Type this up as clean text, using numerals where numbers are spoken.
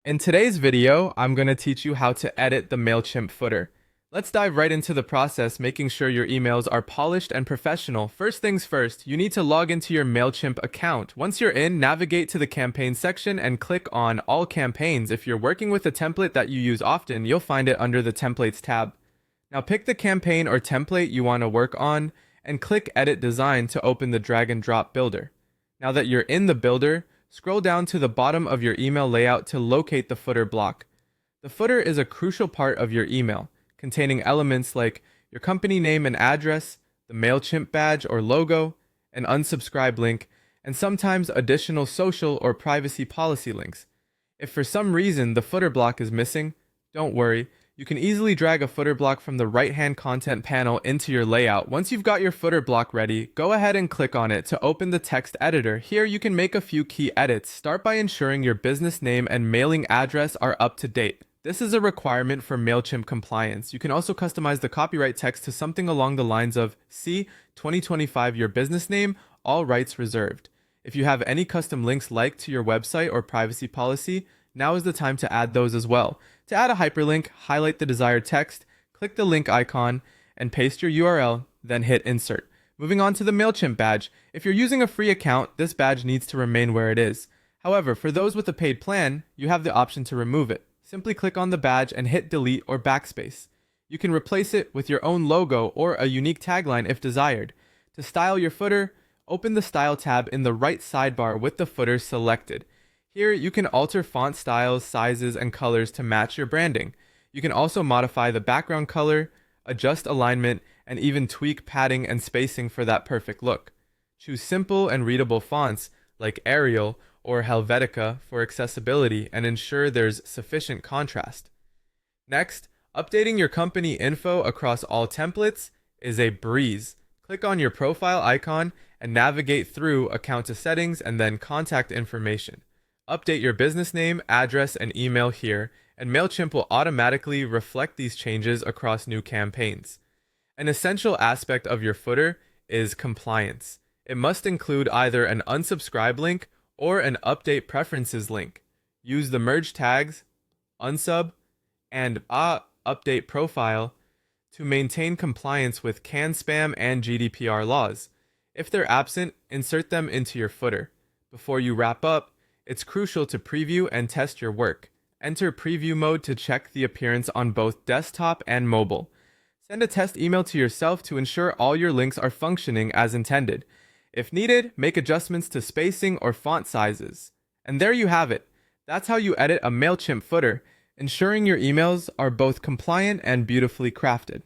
In today's video, I'm going to teach you how to edit the Mailchimp footer. Let's dive right into the process, making sure your emails are polished and professional. First things first, you need to log into your Mailchimp account. Once you're in, navigate to the campaign section and click on All Campaigns. If you're working with a template that you use often, you'll find it under the Templates tab. Now pick the campaign or template you want to work on and click Edit Design to open the drag and drop builder. Now that you're in the builder, scroll down to the bottom of your email layout to locate the footer block. The footer is a crucial part of your email, containing elements like your company name and address, the Mailchimp badge or logo, an unsubscribe link, and sometimes additional social or privacy policy links. If for some reason the footer block is missing, don't worry. You can easily drag a footer block from the right-hand content panel into your layout. Once you've got your footer block ready, go ahead and click on it to open the text editor. Here you can make a few key edits. Start by ensuring your business name and mailing address are up to date. This is a requirement for Mailchimp compliance. You can also customize the copyright text to something along the lines of C 2025 your business name, all rights reserved. If you have any custom links like to your website or privacy policy, now is the time to add those as well. To add a hyperlink, highlight the desired text, click the link icon, and paste your URL, then hit insert. Moving on to the Mailchimp badge. If you're using a free account, this badge needs to remain where it is. However, for those with a paid plan, you have the option to remove it. Simply click on the badge and hit delete or backspace. You can replace it with your own logo or a unique tagline if desired. To style your footer, open the Style tab in the right sidebar with the footer selected. Here, you can alter font styles, sizes, and colors to match your branding. You can also modify the background color, adjust alignment, and even tweak padding and spacing for that perfect look. Choose simple and readable fonts like Arial or Helvetica for accessibility and ensure there's sufficient contrast. Next, updating your company info across all templates is a breeze. Click on your profile icon and navigate through Account to Settings and then Contact Information. Update your business name, address, and email here, and Mailchimp will automatically reflect these changes across new campaigns. An essential aspect of your footer is compliance. It must include either an unsubscribe link or an update preferences link. Use the merge tags, unsub, and update profile to maintain compliance with CAN spam and GDPR laws. If they're absent, insert them into your footer. Before you wrap up, it's crucial to preview and test your work. Enter preview mode to check the appearance on both desktop and mobile. Send a test email to yourself to ensure all your links are functioning as intended. If needed, make adjustments to spacing or font sizes. And there you have it. That's how you edit a Mailchimp footer, ensuring your emails are both compliant and beautifully crafted.